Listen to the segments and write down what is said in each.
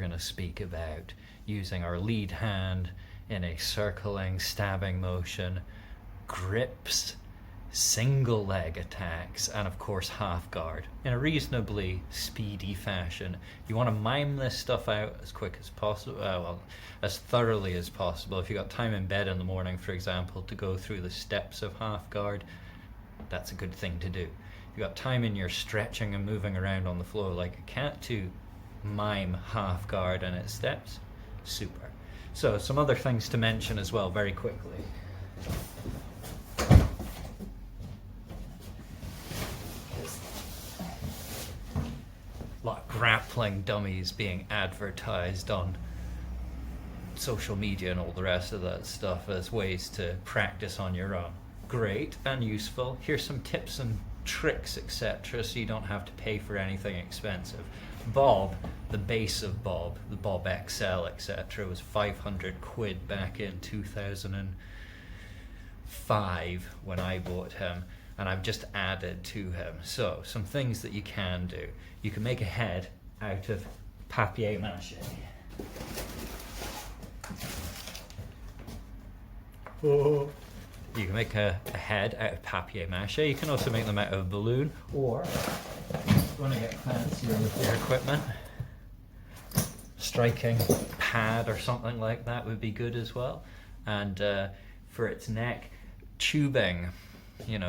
going to speak about using our lead hand in a circling, stabbing motion, grips, single leg attacks, and of course half guard in a reasonably speedy fashion. You want to mime this stuff out as quick as possible, as thoroughly as possible. If you've got time in bed in the morning, for example, to go through the steps of half guard, that's a good thing to do. If you've got time in your stretching and moving around on the floor like a cat to mime half guard and its steps, super. So some other things to mention as well very quickly. A lot of grappling dummies being advertised on social media and all the rest of that stuff as ways to practice on your own. Great and useful. Here's some tips and tricks, etc., so you don't have to pay for anything expensive. Bob, the base of Bob, the Bob XL, etc., was 500 quid back in 2005 when I bought him, and I've just added to him. So, some things that you can do. You can make a head out of papier-mâché. You can make a head out of papier-mâché. You can also make them out of a balloon, or if you want to get fancier with your equipment, striking pad or something like that would be good as well. And for its neck, tubing,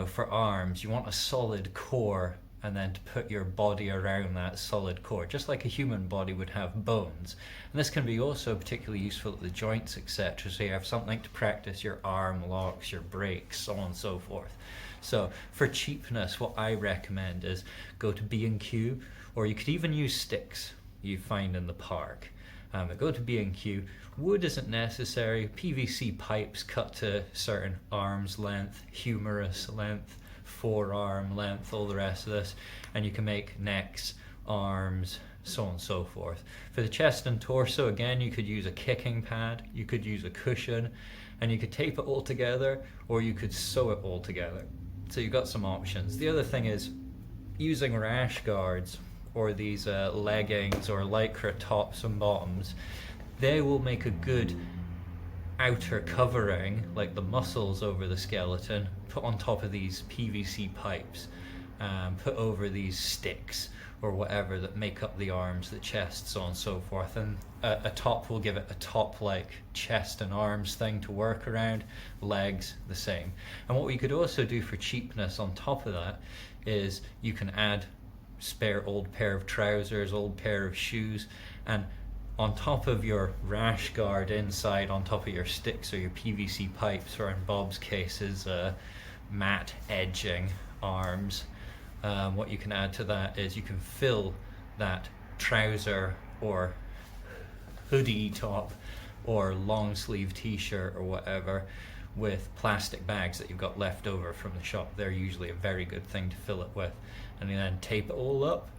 for arms, you want a solid core, and then to put your body around that solid core, just like a human body would have bones. And this can be also particularly useful at the joints, etc., so you have something to practice your arm locks, your breaks, so on and so forth. So for cheapness, what I recommend is go to B&Q, or you could even use sticks you find in the park. But go to B&Q. Wood isn't necessary. PVC pipes cut to certain arm's length, humerus length, forearm length, all the rest of this, and you can make necks, arms, so on and so forth. For the chest and torso, again, you could use a kicking pad, you could use a cushion, and you could tape it all together, or you could sew it all together. So you've got some options. The other thing is using rash guards, or these leggings or lycra tops and bottoms. They will make a good outer covering, like the muscles over the skeleton, put on top of these PVC pipes, put over these sticks or whatever that make up the arms, the chest, so on and so forth. And a top will give it a top-like chest and arms thing to work around, legs the same. And what we could also do for cheapness on top of that is you can add spare old pair of trousers, old pair of shoes, and on top of your rash guard inside, on top of your sticks or your PVC pipes, or in Bob's cases, matte edging arms, what you can add to that is you can fill that trouser or hoodie top or long sleeve t-shirt or whatever with plastic bags that you've got left over from the shop. They're usually a very good thing to fill it with, and you then tape it all up.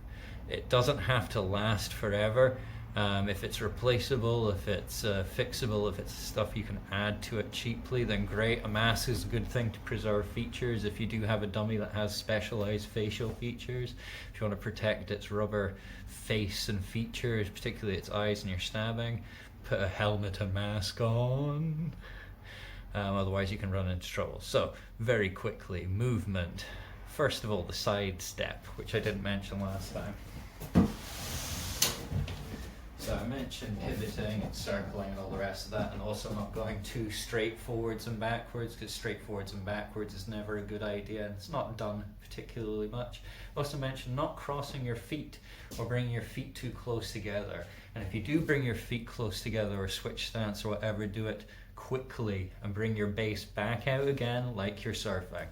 It doesn't have to last forever. If it's replaceable, if it's fixable, if it's stuff you can add to it cheaply, then great. A mask is a good thing to preserve features. If you do have a dummy that has specialized facial features, if you want to protect its rubber face and features, particularly its eyes and your stabbing, put a helmet and mask on. Otherwise you can run into trouble. So very quickly, movement. First of all, the side step, which I didn't mention last time. So I mentioned pivoting and circling and all the rest of that, and also not going too straight forwards and backwards, because straight forwards and backwards is never a good idea, and it's not done particularly much. I also mentioned not crossing your feet or bringing your feet too close together. And if you do bring your feet close together or switch stance or whatever, do it quickly and bring your base back out again like you're surfing.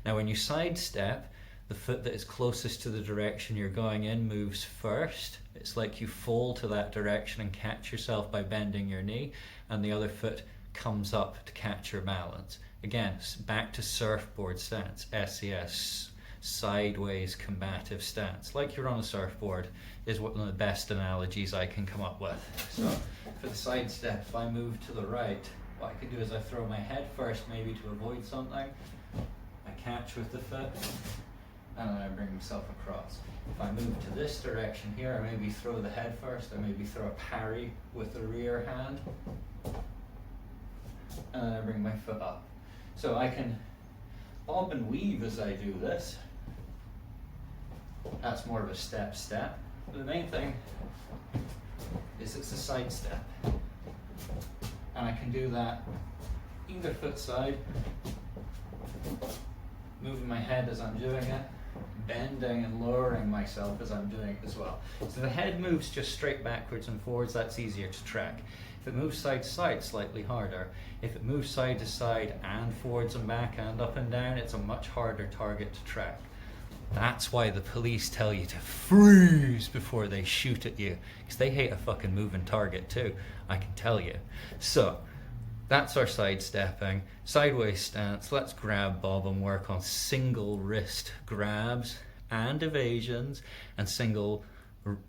Now when you sidestep, the foot that is closest to the direction you're going in moves first. It's like you fall to that direction and catch yourself by bending your knee, and the other foot comes up to catch your balance. Again, back to surfboard stance, SCS, sideways combative stance. Like you're on a surfboard is one of the best analogies I can come up with. So for the side step, if I move to the right, what I can do is I throw my head first, maybe to avoid something. I catch with the foot, and then I bring myself across. If I move to this direction here, I maybe throw the head first, I maybe throw a parry with the rear hand, and then I bring my foot up. So I can bob and weave as I do this. That's more of a step. But the main thing is it's a side step. And I can do that either foot side, moving my head as I'm doing it, bending and lowering myself as I'm doing it as well. So the head moves just straight backwards and forwards, that's easier to track. If it moves side to side, slightly harder. If it moves side to side and forwards and back and up and down, it's a much harder target to track. That's why the police tell you to freeze before they shoot at you, because they hate a fucking moving target too, I can tell you. So that's our sidestepping. Sideways stance, let's grab, bob and work on single wrist grabs and evasions, and single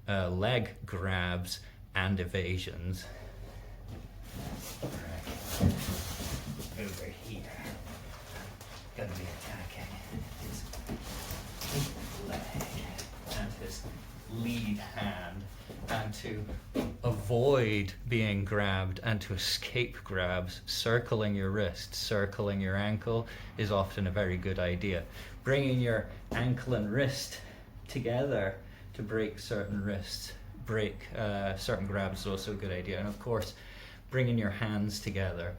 leg grabs and evasions. Right. Over here. Gonna be attacking his leg and his lead hand, and to avoid being grabbed and to escape grabs, circling your wrist, circling your ankle is often a very good idea. Bringing your ankle and wrist together to break certain wrists, break certain grabs is also a good idea. And of course, bringing your hands together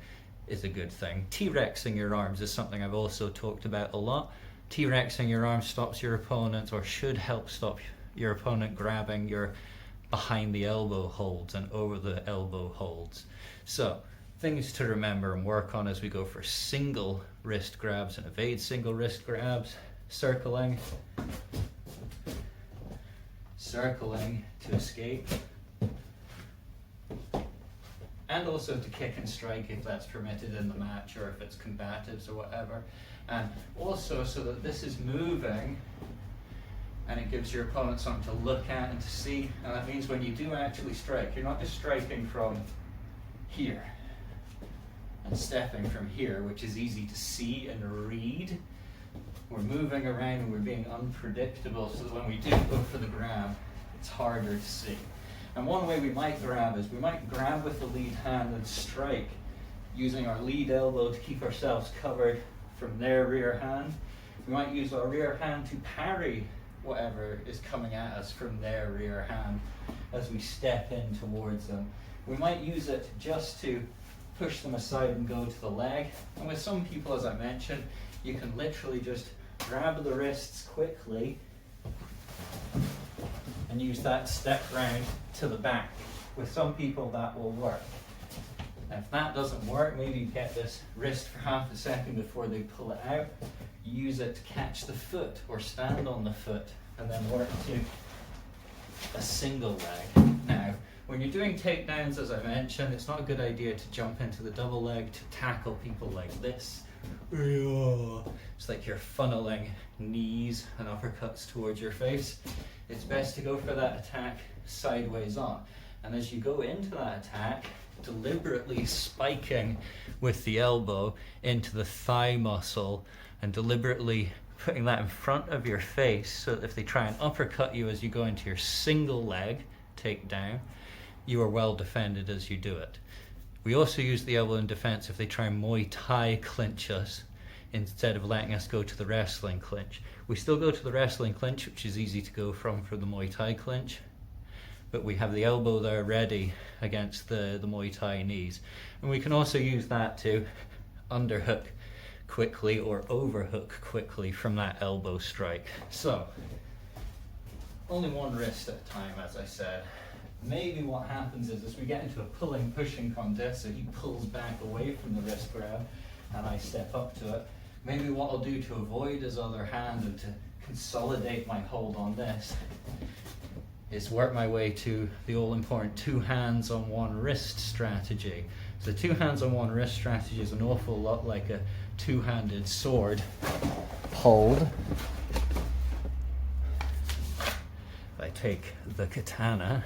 is a good thing. T-rexing your arms is something I've also talked about a lot. T-rexing your arms stops your opponent, or should help stop your opponent grabbing your behind the elbow holds and over the elbow holds. So things to remember and work on as we go for single wrist grabs and evade single wrist grabs. Circling to escape, and also to kick and strike if that's permitted in the match, or if it's combatives or whatever. And also so that this is moving and it gives your opponent something to look at and to see. And that means when you do actually strike, you're not just striking from here and stepping from here, which is easy to see and read. We're moving around and we're being unpredictable, so that when we do go for the grab, it's harder to see. And one way we might grab is we might grab with the lead hand and strike using our lead elbow to keep ourselves covered from their rear hand. We might use our rear hand to parry whatever is coming at us from their rear hand as we step in towards them. We might use it just to push them aside and go to the leg. And with some people, as I mentioned, you can literally just grab the wrists quickly and use that step round to the back. With some people that will work. Now, if that doesn't work, maybe you get this wrist for half a second before they pull it out. Use it to catch the foot or stand on the foot, and then work to a single leg. Now, when you're doing takedowns, as I mentioned, it's not a good idea to jump into the double leg to tackle people like this. It's like you're funneling knees and uppercuts towards your face. It's best to go for that attack sideways on. And as you go into that attack, deliberately spiking with the elbow into the thigh muscle and deliberately putting that in front of your face, so that if they try and uppercut you as you go into your single leg takedown, you are well defended as you do it. We also use the elbow in defense if they try and Muay Thai clinch us instead of letting us go to the wrestling clinch. We still go to the wrestling clinch, which is easy to go from for the Muay Thai clinch, but we have the elbow there ready against the Muay Thai knees. And we can also use that to underhook quickly or overhook quickly from that elbow strike. So, only one wrist at a time, as I said. Maybe what happens is, as we get into a pulling, pushing contest, so he pulls back away from the wrist grab and I step up to it, maybe what I'll do to avoid his other hand and to consolidate my hold on this is work my way to the all-important two hands on one wrist strategy. So two hands on one wrist strategy is an awful lot like a two-handed sword hold. If I take the katana,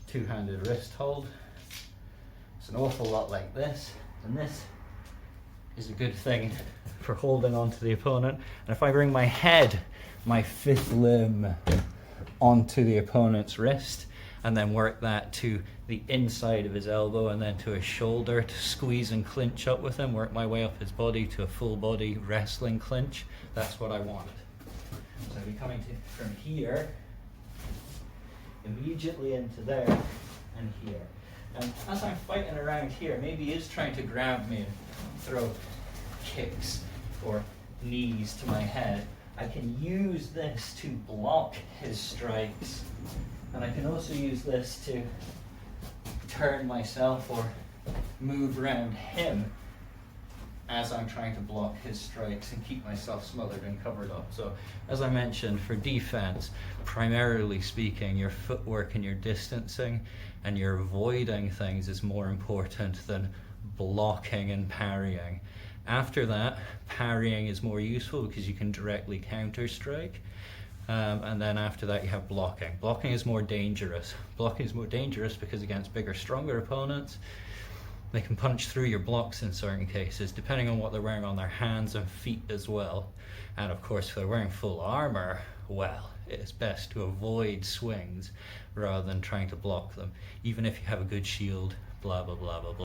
two-handed wrist hold, it's an awful lot like this, and this is a good thing for holding on to the opponent. And if I bring my head, my fifth limb, onto the opponent's wrist, and then work that to the inside of his elbow and then to his shoulder to squeeze and clinch up with him, work my way up his body to a full body wrestling clinch, that's what I wanted. So I'll be coming from here, immediately into there, and here. And as I'm fighting around here, maybe he is trying to grab me and throw kicks or knees to my head. I can use this to block his strikes, and I can also use this to turn myself or move around him as I'm trying to block his strikes and keep myself smothered and covered up. So as I mentioned, for defense, primarily speaking, your footwork and your distancing and your avoiding things is more important than blocking and parrying. After that, parrying is more useful because you can directly counter strike. And then after that you have blocking. Blocking is more dangerous. Blocking is more dangerous because against bigger, stronger opponents, they can punch through your blocks in certain cases, depending on what they're wearing on their hands and feet as well. And of course, if they're wearing full armor, well, it's best to avoid swings rather than trying to block them, even if you have a good shield, blah, blah, blah, blah, blah.